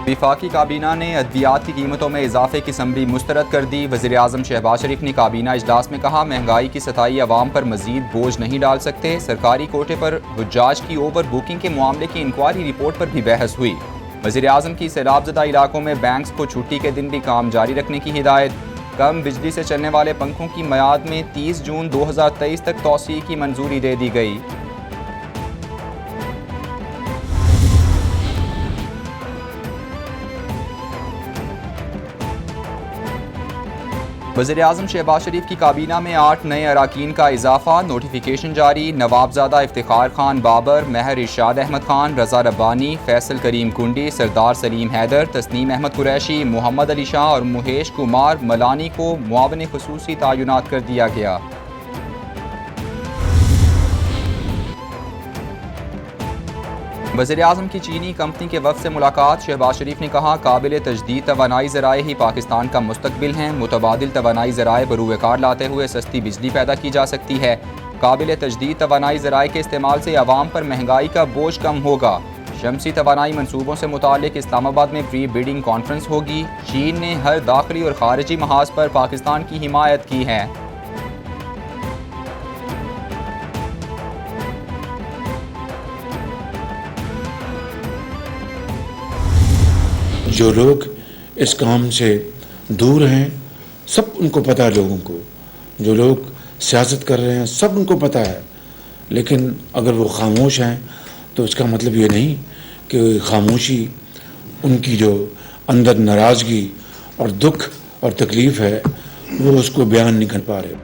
वफाकी काबीना ने अद्वियात की कीमतों में इजाफे की समरी मुस्तरद कर दी। वज़ीर आज़म शहबाज शरीफ ने काबीना इजलास में कहा, महंगाई की सताई अवाम पर मजीद बोझ नहीं डाल सकते। सरकारी कोटे पर हुज्जाज की ओवर बुकिंग के मामले की इंक्वायरी रिपोर्ट पर भी बहस हुई। वज़ीर आज़म की सैलाबज़दा इलाकों में बैंक्स को छुट्टी के दिन भी काम जारी रखने की हिदायत। कम बिजली से चलने वाले पंखों की मियाद में 30 जून 2023 तक तौसीए की मंजूरी दे दी गई। वज़ीर आज़म शहबाज शरीफ की काबीना में 8 नए अराकीन का इजाफा। नोटिफिकेशन जारी। नवाबजादा इफ्तिखार खान बाबर, महर इरशाद अहमद खान, रजा रब्बानी, फैसल करीम कुंडी, सरदार सलीम हैदर, तस्नीम अहमद कुरैशी, मोहम्मद अली शाह और मुहेश कुमार मलानी को मुआवन खुसूसी तायुनात कर दिया गया। वज़ीर आज़म की चीनी कंपनी के वफ़द से मुलाकात। शहबाज शरीफ ने कहा, काबिल तजदीद तवानाई ज़राए ही पाकिस्तान का मुस्तकबिल हैं। मुतबादिल तवानाई ज़राए बरूए कार लाते हुए सस्ती बिजली पैदा की जा सकती है। काबिल तजदीद तवानाई ज़राए के इस्तेमाल से आवाम पर महंगाई का बोझ कम होगा। शमसी तवानाई मनसूबों से मुताल्लिक इस्लामाबाद में प्री बिडिंग कॉन्फ्रेंस होगी। चीन ने हर दाखिली और खारजी महाज पर पाकिस्तान की हिमायत की है। जो लोग इस काम से दूर हैं, सब उनको पता है। लोगों को जो लोग सियासत कर रहे हैं, सब उनको पता है। लेकिन अगर वो खामोश हैं तो इसका मतलब ये नहीं कि खामोशी उनकी जो अंदर नाराज़गी और दुख और तकलीफ़ है वो उसको बयान नहीं कर पा रहे।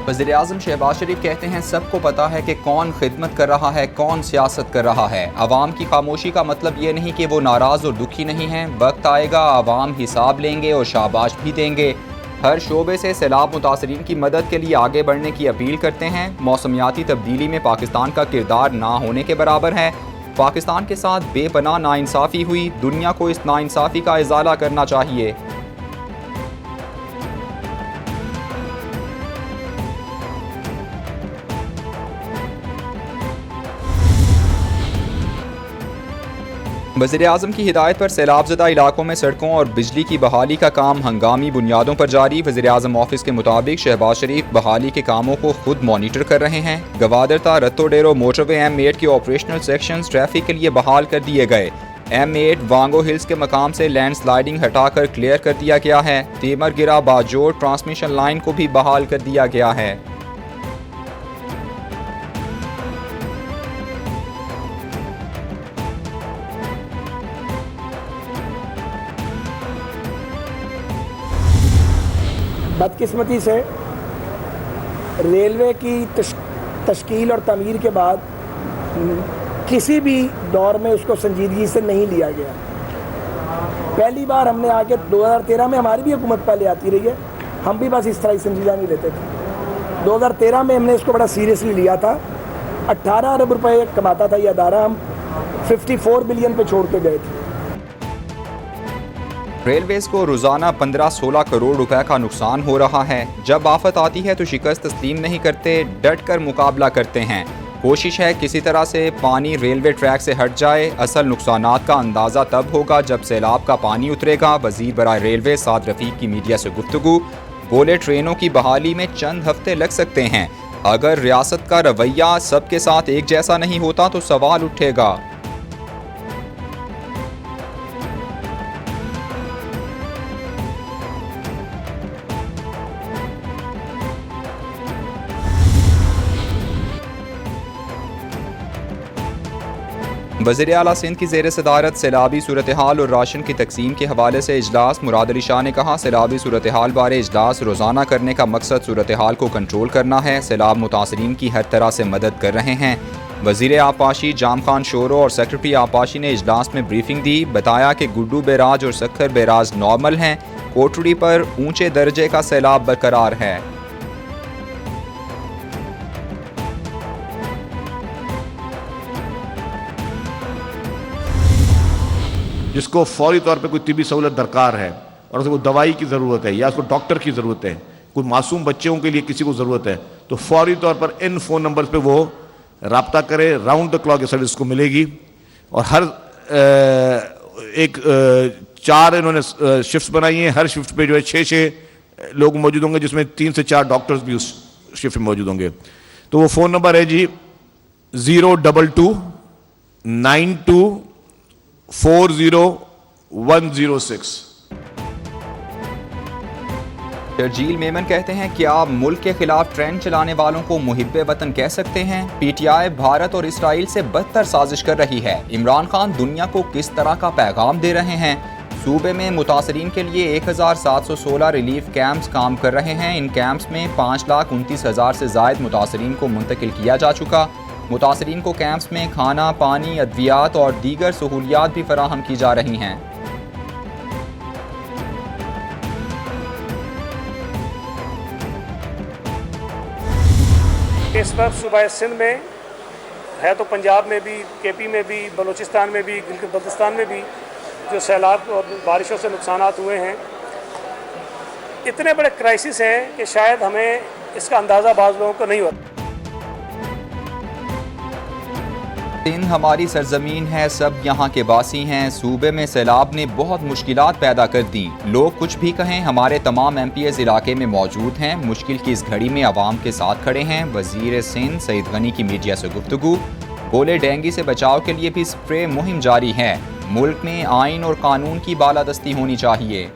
वज़ीर आज़म शहबाज शरीफ कहते हैं, सबको पता है कि कौन खिदमत कर रहा है, कौन सियासत कर रहा है। आवाम की खामोशी का मतलब ये नहीं कि वो नाराज़ और दुखी नहीं हैं। वक्त आएगा, आवाम हिसाब लेंगे और शाबाश भी देंगे। हर शोबे से सैलाब मुतासरीन की मदद के लिए आगे बढ़ने की अपील करते हैं। मौसमियाती तब्दीली में पाकिस्तान का किरदार ना होने के बराबर है। पाकिस्तान के साथ बेपनाह नाइंसाफ़ी हुई। दुनिया को इस नाइंसाफ़ी का इजाला करना चाहिए। वज़ीर आज़म की हिदायत पर सैलाबज़दा इलाकों में सड़कों और बिजली की बहाली का काम हंगामी बुनियादों पर जारी। वज़ीर आज़म ऑफिस के मुताबिक शहबाज शरीफ बहाली के कामों को खुद मॉनिटर कर रहे हैं। गवादरता रत्तो डेरो मोटरवे M8 के ऑपरेशनल सेक्शंस ट्रैफिक के लिए बहाल कर दिए गए। M8 वांगो हिल्स के मकाम से लैंड स्लाइडिंग हटाकर क्लियर कर दिया गया है। तेमर गिरा बाजोड़ ट्रांसमिशन लाइन को भी बहाल कर दिया गया है। बदकिस्मती से रेलवे की तश्कील और तमीर के बाद किसी भी दौर में उसको संजीदगी से नहीं लिया गया। पहली बार हमने आके 2013 में, हमारी भी हुकूमत पहले आती रही है, हम भी बस इस तरह संजीदा नहीं लेते थे। 2013 में हमने इसको बड़ा सीरियसली लिया था। 18 अरब रुपए कमाता था ये अदारा, हम 54 बिलियन पे छोड़ के गए थे। रेलवेज को रोजाना 15-16 करोड़ रुपए का नुकसान हो रहा है। जब आफत आती है तो शिकस्त तस्लीम नहीं करते, डट कर मुकाबला करते हैं। कोशिश है किसी तरह से पानी रेलवे ट्रैक से हट जाए। असल नुकसानात का अंदाज़ा तब होगा जब सैलाब का पानी उतरेगा। वज़ीर बराए रेलवे साद रफ़ीक की मीडिया से गुफ्तगू। बोले, ट्रेनों की बहाली में चंद हफ्ते लग सकते हैं। अगर रियासत का रवैया सबके साथ एक जैसा नहीं होता तो सवाल उठेगा। वज़ीर आला सिंध की ज़ेर सदारत सैलाबी सूरत हाल और राशन की तकसीम के हवाले से इजलास। मुराद अली शाह ने कहा, सैलाबी सूरत हाल बारे इजलास रोज़ाना करने का मकसद सूरत हाल को कंट्रोल करना है। सैलाब मुतासरीन की हर तरह से मदद कर रहे हैं। वज़ीर आपाशी जाम खान शोरो और सेक्रेटरी आपाशी ने इजलास में ब्रीफिंग दी। बताया कि गुड्डू बैराज और सक्खर बैराज नॉर्मल हैं। कोटड़ी पर ऊंचे दर्जे का सैलाब बरकरार है। जिसको फौरी तौर पे कोई तिबी सहूलत दरकार है और उसको दवाई की ज़रूरत है या उसको डॉक्टर की ज़रूरत है, कोई मासूम बच्चों के लिए किसी को ज़रूरत है, तो फौरी तौर पर इन फ़ोन नंबर्स पे वो रब्ता करे। राउंड द क्लॉक ये सर्विस को मिलेगी। और हर एक 4 इन्होंने शिफ्ट्स बनाई हैं, हर शिफ्ट पे जो है 6 लोग मौजूद होंगे, जिसमें 3 से 4 डॉक्टर्स भी उस शिफ्ट में मौजूद होंगे। तो वो फ़ोन नंबर है जी 02292400106। शर्जील मेमन कहते हैं, क्या आप मुल्क के खिलाफ ट्रेंड चलाने वालों को मुहिब्बे वतन कह सकते हैं? पीटीआई भारत और इसराइल से बदतर साजिश कर रही है। इमरान खान दुनिया को किस तरह का पैगाम दे रहे हैं? सूबे में मुतासरीन के लिए 1716 रिलीफ कैंप्स काम कर रहे हैं। इन कैंप्स में 5,29,000 से ज़ायद मुतासरीन को मुंतकिल किया जा चुका। मुतासरीन को कैंप्स में खाना, पानी, अद्वियात और दीगर सहूलियात भी फराहम की जा रही हैं। इस वक्त सूबा सिंध में है, तो पंजाब में भी, केपी में भी, बलूचिस्तान में भी, गिलगित बल्तिस्तान में भी जो सैलाब और बारिशों से नुकसानात हुए हैं, इतने बड़े क्राइसिस हैं कि शायद हमें इसका अंदाज़ा बाज़ लोगों को नहीं होता। सिंध हमारी सरजमीन है, सब यहाँ के बासी हैं। सूबे में सैलाब ने बहुत मुश्किलात पैदा कर दी। लोग कुछ भी कहें, हमारे तमाम MPs इलाके में मौजूद हैं। मुश्किल की इस घड़ी में आवाम के साथ खड़े हैं। वजीर सिंध सईद गनी की मीडिया से गुफ्तगू। बोले, डेंगू से बचाव के लिए भी स्प्रे मुहिम जारी है। मुल्क में आइन और कानून की बालादस्ती होनी चाहिए।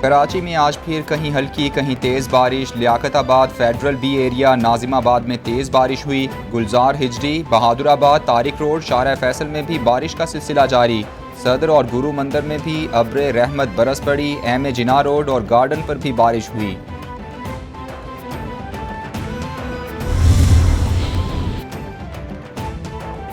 कराची में आज फिर कहीं हल्की कहीं तेज़ बारिश। Liaquatabad, federal B area, Nazimabad में तेज़ बारिश हुई। गुलजार हिजरी, बहादुराबाद, तारिक रोड, शारा फैसल में भी बारिश का सिलसिला जारी। सदर और गुरु मंदिर में भी अब्र रहमत बरस पड़ी। एम जिना रोड और गार्डन पर भी बारिश हुई।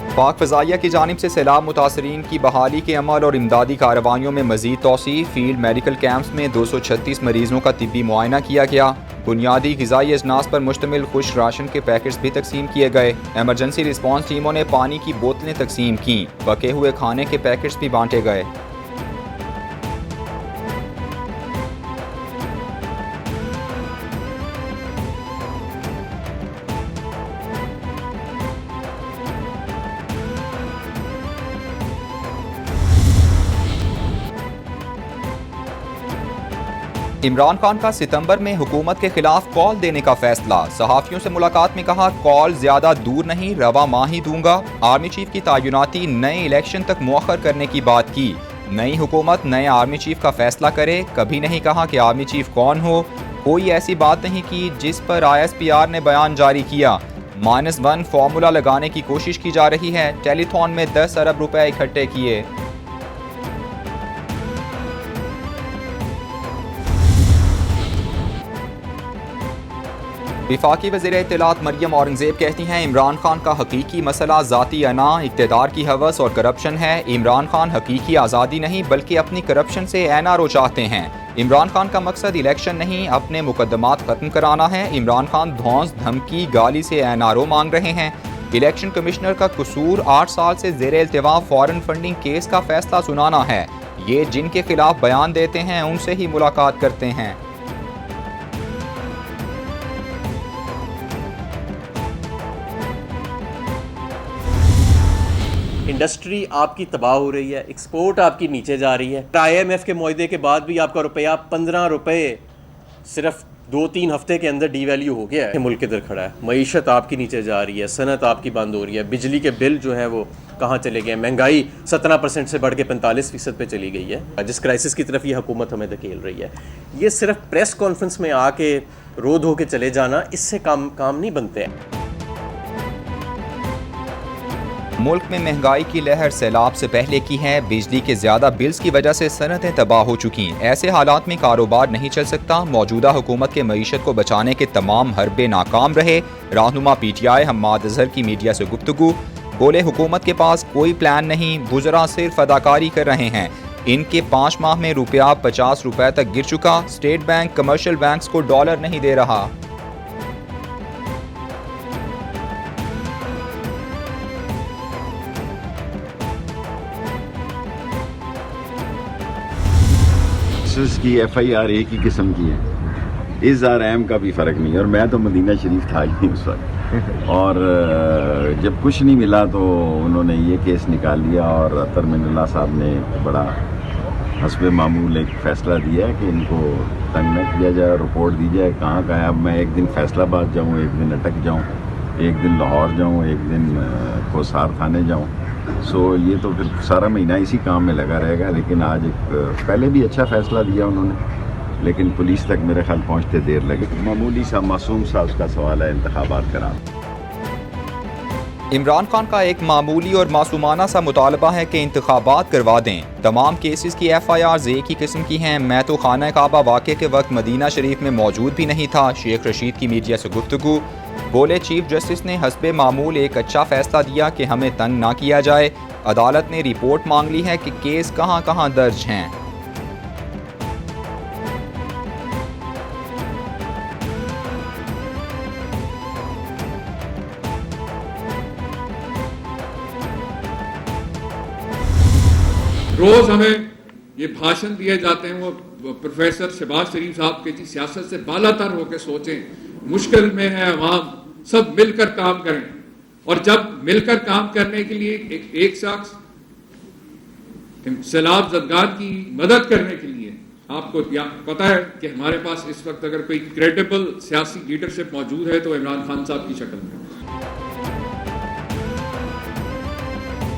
पाक फ़ज़ाइया की जानिब से सैलाब मुतासरीन की बहाली के अमल और इमदादी कार्रवाइयों में मज़ीद तौसी। फील्ड मेडिकल कैंप्स में 236 मरीज़ों का तिब्बी मुआयना किया गया। बुनियादी ग़िज़ाई अजनास पर मुश्तमिल खुश राशन के पैकेट्स भी तकसीम किए गए। एमरजेंसी रिस्पॉन्स टीमों ने पानी की बोतलें तकसीम की। पके हुए खाने के पैकेट्स भी बांटे गए। इमरान खान का सितंबर में हुकूमत के खिलाफ कॉल देने का फैसला। सहाफ़ियों से मुलाकात में कहा, कॉल ज्यादा दूर नहीं, रवा माह ही दूंगा। आर्मी चीफ की तैनाती नए इलेक्शन तक मुअख्खर करने की बात की। नई हुकूमत नए आर्मी चीफ का फैसला करे। कभी नहीं कहा कि आर्मी चीफ कौन हो। कोई ऐसी बात नहीं की जिस पर ISPR ने बयान जारी किया। -1 फार्मूला लगाने की कोशिश की जा रही है। टेलीथॉन में 10 अरब रुपए इकट्ठे किए। विफाकी वज़ीर इत्तलात मरियम औरंगज़ेब कहती हैं, इमरान खान का हकीकी मसला ज़ाती अना, इक़्तिदार की हवस और करप्शन है। इमरान खान हकीकी आज़ादी नहीं बल्कि अपनी करप्शन से NRO चाहते हैं। इमरान खान का मकसद इलेक्शन नहीं, अपने मुकदमात ख़त्म कराना है। इमरान खान धौंस, धमकी, गाली से NRO मांग रहे हैं। इलेक्शन कमिश्नर का कसूर 8 साल से ज़ेरे इल्तिवा फॉरेन फंडिंग केस का फैसला सुनाना है। ये जिनके खिलाफ बयान देते हैं उनसे ही मुलाकात करते हैं। इंडस्ट्री आपकी तबाह हो रही है, एक्सपोर्ट आपकी नीचे जा रही है। IMF के मुआहदे के बाद भी आपका रुपया 15 रुपये सिर्फ 2-3 हफ्ते के अंदर डीवैल्यू हो गया है। मुल्क किधर खड़ा है, मईशत आपकी नीचे जा रही है, सनत आपकी बंद हो रही है, बिजली के बिल जो हैं वो कहाँ चले गए, महंगाई 17% से बढ़ के 45% पे चली गई है। जिस क्राइसिस की तरफ ये हुकूमत हमें धकेल रही है, ये सिर्फ प्रेस कॉन्फ्रेंस में आके रो धो के चले जाना, इससे काम नहीं बनते हैं। मुल्क में महंगाई की लहर सैलाब से पहले की है। बिजली के ज्यादा बिल्स की वजह से सनतें तबाह हो चुकी। ऐसे हालात में कारोबार नहीं चल सकता। मौजूदा हुकूमत के मईशत को बचाने के तमाम हरबे नाकाम रहे। रहनुमा PTI हम्माद अजहर की मीडिया से गुफ्तगू। बोले, हुकूमत के पास कोई प्लान नहीं, वुज़रा सिर्फ अदाकारी कर रहे हैं। इनके 5 माह में रुपया 50 रुपए तक गिर चुका। स्टेट बैंक कमर्शियल बैंक्स को डॉलर नहीं दे रहा। की FIR एक ही किस्म की है, इस RM का भी फ़र्क नहीं है। और मैं तो मदीना शरीफ था ही नहीं उस वक्त, और जब कुछ नहीं मिला तो उन्होंने ये केस निकाल लिया और अतर मिनल्ला साहब ने बड़ा हस्बे मामूल एक फ़ैसला दिया कि इनको तंग न किया जाए, रिपोर्ट दी जाए कहाँ का है। अब मैं एक दिन फैसलाबाद जाऊँ, एक दिन अटक जाऊँ, एक दिन लाहौर जाऊँ, एक दिन कोसार थाने जाऊँ। सो ये तो फिर सारा महीना इसी काम में लगा रहेगा। लेकिन आज एक पहले भी अच्छा फ़ैसला दिया उन्होंने, लेकिन पुलिस तक मेरे ख्याल पहुँचते देर लगे। मामूली सा मासूम सा उसका सवाल है इंतखाबात कराना। इमरान खान का एक मामूली और मासूमाना सा मुतालबा है कि इंतखाबात करवा दें। तमाम केसेस की FIRs एक ही किस्म की हैं। मैं तो खाना काबा वाक़े के वक्त मदीना शरीफ में मौजूद भी नहीं था। शेख रशीद की मीडिया से गुफ्तगू। बोले चीफ जस्टिस ने हस्बे मामूल एक अच्छा फैसला दिया कि हमें तंग ना किया जाए। अदालत ने रिपोर्ट मांग ली है कि केस कहां कहां दर्ज हैं। रोज हमें ये भाषण दिए जाते हैं। वो प्रोफेसर शहबाज शरीफ साहब के जी सियासत से बालातर होकर सोचें, मुश्किल में है अवाम, सब मिलकर काम करें। और जब मिलकर काम करने के लिए एक शख्स सैलाब ज़दगान की मदद करने के लिए, आपको पता है कि हमारे पास इस वक्त अगर कोई क्रेडिबल सियासी लीडरशिप मौजूद है तो इमरान खान साहब की शक्ल में।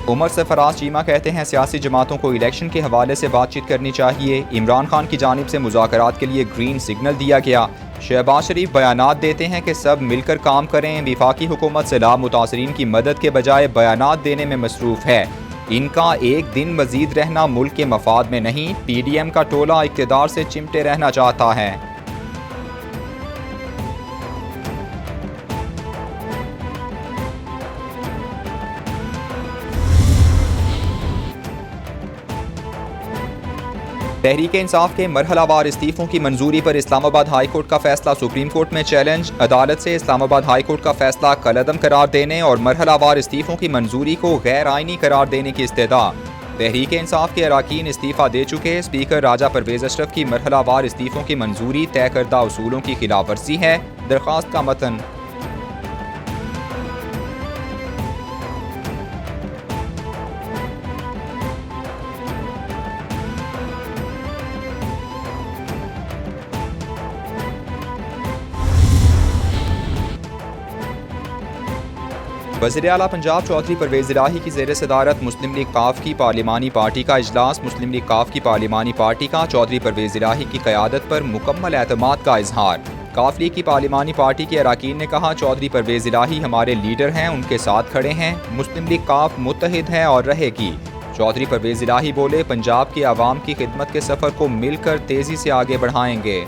उमर सरफराज चीमा कहते हैं सियासी जमातों को इलेक्शन के हवाले से बातचीत करनी चाहिए। इमरान खान की जानिब से मुज़ाकरात के लिए ग्रीन सिग्नल दिया गया। शहबाज शरीफ बयानात देते हैं कि सब मिलकर काम करें। विफाकी हुकूमत सैलाब मुतासरीन की मदद के बजाय बयानात देने में मसरूफ़ है। इनका एक दिन मजीद रहना मुल्क के मफाद में नहीं। PDM का टोला इक़्तिदार से चिमटे रहना चाहता है। तहरीक इंसाफ के मरहलावार इस्तीफों की मंजूरी पर इस्लामाबाद हाई कोर्ट का फैसला सुप्रीम कोर्ट में चैलेंज। अदालत से इस्लामाबाद हाई कोर्ट का फैसला कलअदम करार देने और मरहलावार इस्तीफों की मंजूरी को गैर आइनी करार देने की इस्तेदा। तहरीक इंसाफ के अराकीन इस्तीफा दे चुके। स्पीकर राजा परवेज अशरफ की मरहलावार इस्तीफों की मंजूरी तय करदा उसूलों की खिलाफ वर्जी है। दरख्वास्त का मतन। वज़ीर आला पंजाब चौधरी परवेज़ इलाही की ज़ेर सदारत मुस्लिम लीग काफ की पार्लिमानी पार्टी का इजलास। मुस्लिम लीग काफ की पार्लिमानी पार्टी का चौधरी परवेज़ इलाही की क़यादत पर मुकम्मल एतमाद का इजहार। काफ लीग की पार्लिमानी पार्टी के अराकीन ने कहा चौधरी परवेज़ इलाही हमारे लीडर हैं, उनके साथ खड़े हैं। मुस्लिम लीग काफ मुत्तहिद है और रहेगी। चौधरी परवेज़ इलाही बोले पंजाब की आवाम की खिदमत के सफ़र को मिलकर तेज़ी से आगे बढ़ाएंगे।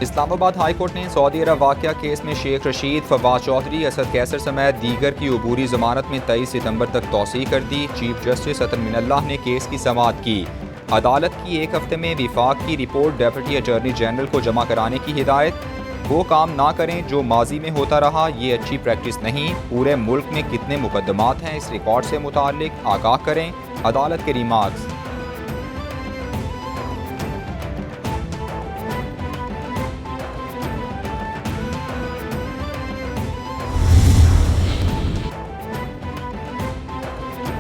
इस्लामाबाद हाई कोर्ट ने सऊदी अरब वाक़या केस में शेख रशीद, फवाद चौधरी, असद कैसर समेत दीगर की अबूरी ज़मानत में 23 सितंबर तक तौसीह कर दी। चीफ जस्टिस अतर मिनल्लाह ने केस की समाअत की। अदालत की एक हफ्ते में विफाक की रिपोर्ट डेप्यूटी अटॉर्नी जनरल को जमा कराने की हिदायत। वो काम ना करें जो माजी में होता रहा, ये अच्छी प्रैक्टिस नहीं। पूरे मुल्क में कितने मुकदमात हैं इस रिकॉर्ड से मुताल्लिक आगाह करें। अदालत के रिमार्क्स।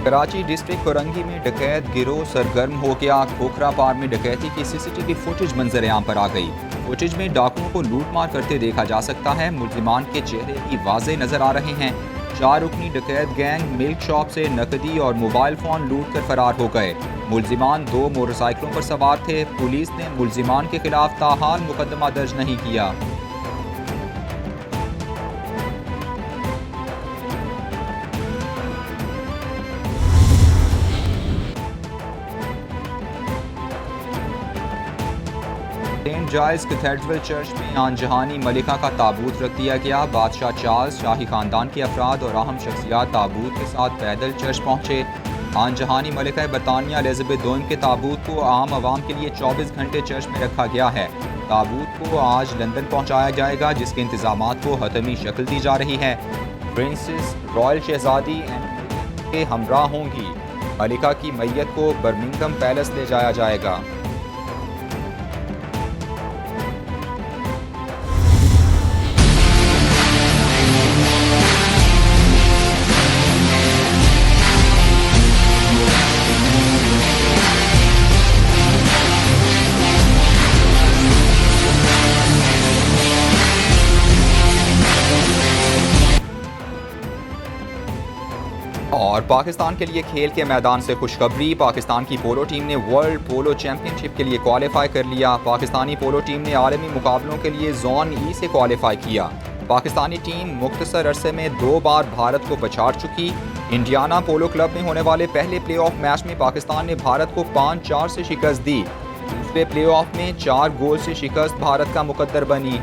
कराची डिस्ट्रिक्ट कोरंगी में डकैत गिरोह सरगर्म हो गया। खोखरा पार में डकैती की CCTV फुटेज मंजर-ए-आम पर आ गई। फुटेज में डाकुओं को लूटमार करते देखा जा सकता है। मुल्जिमान के चेहरे भी वाज़े नजर आ रहे हैं। 4 रुकनी डकैत गैंग मिल्क शॉप से नकदी और मोबाइल फोन लूट कर फरार हो गए। मुल्जिमान 2 मोटरसाइकिलों पर सवार थे। पुलिस ने मुल्जिमान के खिलाफ ताहाल मुकदमा दर्ज नहीं किया। सेंट जाइल्स कैथेड्रल चर्च में आनजहानी मलिका का ताबूत रख दिया गया। बादशाह चार्ल्स, शाही खानदान के अफराद और अहम शख्सियात ताबूत के साथ पैदल चर्च पहुँचे। आनजहानी मलिका बरतानिया एलिजाबेथ II के ताबूत को आम आवाम के लिए 24 घंटे चर्च में रखा गया है। ताबूत को आज लंदन पहुँचाया जाएगा, जिसके इंतजामात को हतमी शक्ल दी जा रही है। प्रिंसेस रॉयल शहजादी के हमरा होंगी। मलिका की मैयत को बर्मिंघम पैलेस ले जाया जाएगा। और पाकिस्तान के लिए खेल के मैदान से खुशखबरी। पाकिस्तान की पोलो टीम ने वर्ल्ड पोलो चैंपियनशिप के लिए क्वालिफाई कर लिया। पाकिस्तानी पोलो टीम ने आलमी मुकाबलों के लिए जोन ई से क्वालिफाई किया। पाकिस्तानी टीम मुख्तसर अरसे में 2 बार भारत को पछाड़ चुकी। इंडियाना पोलो क्लब में होने वाले पहले प्लेऑफ मैच में पाकिस्तान ने भारत को 5-4 से शिकस्त दी। दूसरे प्लेऑफ में 4 गोल से शिकस्त भारत का मुकद्दर बनी।